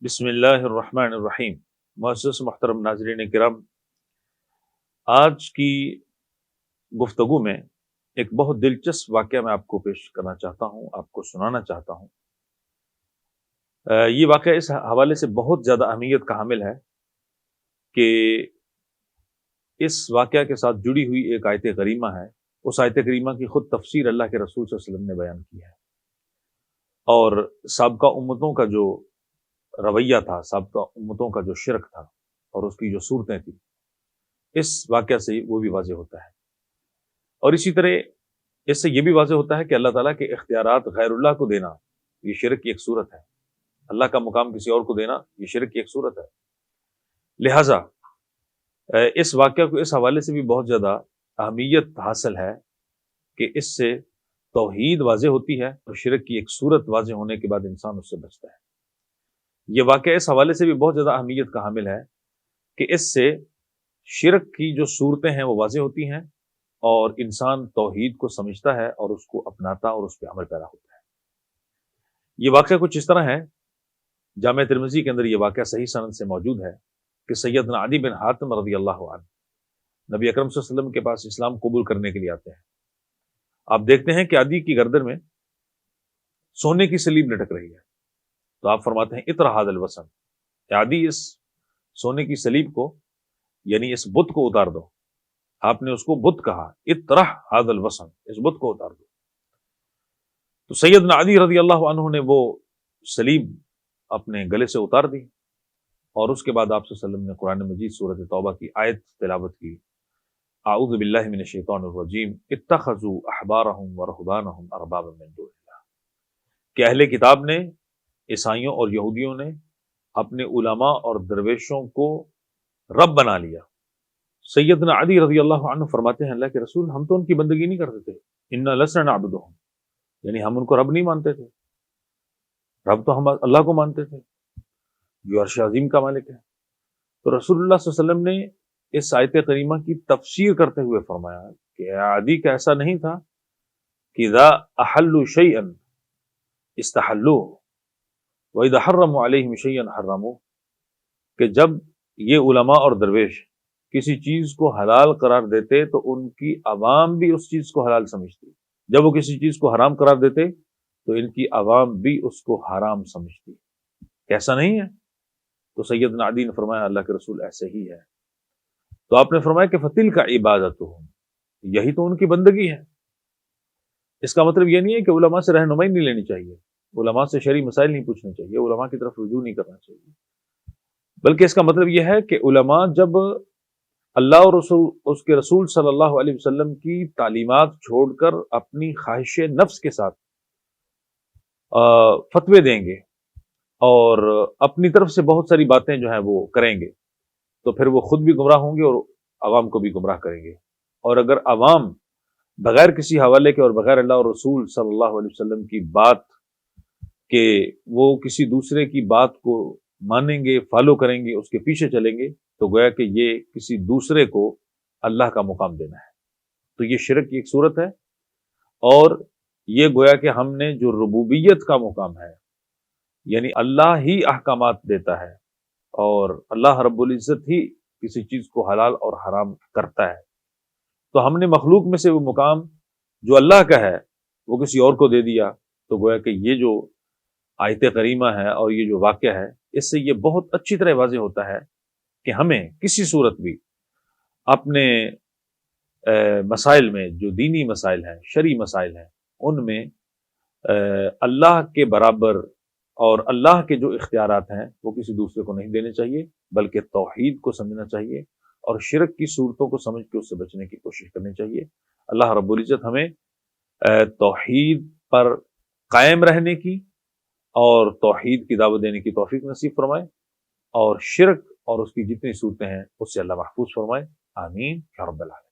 بسم اللہ الرحمن الرحیم۔ معزز محترم ناظرین کرام، آج کی گفتگو میں ایک بہت دلچسپ واقعہ میں آپ کو پیش کرنا چاہتا ہوں، آپ کو سنانا چاہتا ہوں۔ یہ واقعہ اس حوالے سے بہت زیادہ اہمیت کا حامل ہے کہ اس واقعہ کے ساتھ جڑی ہوئی ایک آیت کریمہ ہے۔ اس آیت کریمہ کی خود تفسیر اللہ کے رسول صلی اللہ علیہ وسلم نے بیان کی ہے، اور سابقہ امتوں کا جو رویہ تھا، سابقہ امتوں کا جو شرک تھا اور اس کی جو صورتیں تھیں، اس واقعہ سے وہ بھی واضح ہوتا ہے۔ اور اسی طرح اس سے یہ بھی واضح ہوتا ہے کہ اللہ تعالیٰ کے اختیارات غیر اللہ کو دینا یہ شرک کی ایک صورت ہے، اللہ کا مقام کسی اور کو دینا یہ شرک کی ایک صورت ہے۔ لہٰذا اس واقعہ کو اس حوالے سے بھی بہت زیادہ اہمیت حاصل ہے کہ اس سے توحید واضح ہوتی ہے اور شرک کی ایک صورت واضح ہونے کے بعد انسان اس سے بچتا ہے۔ یہ واقعہ اس حوالے سے بھی بہت زیادہ اہمیت کا حامل ہے کہ اس سے شرک کی جو صورتیں ہیں وہ واضح ہوتی ہیں اور انسان توحید کو سمجھتا ہے اور اس کو اپناتا اور اس پہ عمل پیرا ہوتا ہے۔ یہ واقعہ کچھ اس طرح ہے، جامع ترمذی کے اندر یہ واقعہ صحیح سند سے موجود ہے کہ سیدنا عدی بن حاتم رضی اللہ عنہ نبی اکرم صلی اللہ علیہ وسلم کے پاس اسلام قبول کرنے کے لیے آتے ہیں۔ آپ دیکھتے ہیں کہ عدی کی گردن میں سونے کی سلیب لٹک رہی ہے، تو آپ فرماتے ہیں اطرح ھذا الوثن، عدی اس سونے کی سلیب کو یعنی اس بت کو اتار دو۔ آپ نے اس کو بت کہا، اطرح ھذا الوثن، اس بت کو اتار دو۔ تو سیدنا عدی رضی اللہ عنہ نے وہ سلیب اپنے گلے سے اتار دی، اور اس کے بعد آپ صلی اللہ علیہ وسلم نے قرآن مجید سورۃ توبہ کی آیت تلاوت کی، اعوذ باللہ من الشیطان الرجیم اتخذوا احبارهم ورهبانهم اربابا من دون اللہ، کہ اہل کتاب نے، عیسائیوں اور یہودیوں نے اپنے علماء اور درویشوں کو رب بنا لیا۔ سیدنا علی رضی اللہ عنہ فرماتے ہیں اللہ کے رسول، ہم تو ان کی بندگی نہیں کرتے تھے، انا لسنا نعبدهم، یعنی ہم ان کو رب نہیں مانتے تھے، رب تو ہم اللہ کو مانتے تھے جو عرش عظیم کا مالک ہے۔ تو رسول اللہ صلی اللہ علیہ وسلم نے اس آیت کریمہ کی تفسیر کرتے ہوئے فرمایا کہ عدی کا ایسا نہیں تھا کہ اذا احلوا شیئا استحلوه وَإِذَا حَرَّمُوا عَلَيْهِمْ شَيْئًا حَرَّمُوهُ، کہ جب یہ علماء اور درویش کسی چیز کو حلال قرار دیتے تو ان کی عوام بھی اس چیز کو حلال سمجھتی، جب وہ کسی چیز کو حرام قرار دیتے تو ان کی عوام بھی اس کو حرام سمجھتی۔ ایسا نہیں ہے؟ تو سیدنا عدی نے فرمایا اللہ کے رسول ایسے ہی ہے۔ تو آپ نے فرمایا کہ فَتِلْكَ عِبَادَتُهُمْ، یہی تو ان کی بندگی ہے۔ اس کا مطلب یہ نہیں ہے کہ علماء سے رہنمائی نہیں لینی چاہیے، علماء سے شرعی مسائل نہیں پوچھنے چاہیے، علماء کی طرف رجوع نہیں کرنا چاہیے، بلکہ اس کا مطلب یہ ہے کہ علماء جب اللہ اور اس کے رسول صلی اللہ علیہ وسلم کی تعلیمات چھوڑ کر اپنی خواہش نفس کے ساتھ فتوے دیں گے اور اپنی طرف سے بہت ساری باتیں جو ہیں وہ کریں گے، تو پھر وہ خود بھی گمراہ ہوں گے اور عوام کو بھی گمراہ کریں گے۔ اور اگر عوام بغیر کسی حوالے کے اور بغیر اللہ اور رسول صلی اللہ علیہ وسلم کی بات کہ وہ کسی دوسرے کی بات کو مانیں گے، فالو کریں گے، اس کے پیچھے چلیں گے، تو گویا کہ یہ کسی دوسرے کو اللہ کا مقام دینا ہے۔ تو یہ شرک کی ایک صورت ہے، اور یہ گویا کہ ہم نے جو ربوبیت کا مقام ہے، یعنی اللہ ہی احکامات دیتا ہے اور اللہ رب العزت ہی کسی چیز کو حلال اور حرام کرتا ہے، تو ہم نے مخلوق میں سے وہ مقام جو اللہ کا ہے وہ کسی اور کو دے دیا۔ تو گویا کہ یہ جو آیت کریمہ ہے اور یہ جو واقعہ ہے، اس سے یہ بہت اچھی طرح واضح ہوتا ہے کہ ہمیں کسی صورت بھی اپنے مسائل میں، جو دینی مسائل ہیں، شرعی مسائل ہیں، ان میں اللہ کے برابر اور اللہ کے جو اختیارات ہیں وہ کسی دوسرے کو نہیں دینے چاہیے، بلکہ توحید کو سمجھنا چاہیے اور شرک کی صورتوں کو سمجھ کے اس سے بچنے کی کوشش کرنی چاہیے۔ اللہ رب العزت ہمیں توحید پر قائم رہنے کی اور توحید کی دعوت دینے کی توفیق نصیب فرمائے، اور شرک اور اس کی جتنی صورتیں ہیں اس سے اللہ محفوظ فرمائے، آمین یا رب العالمین۔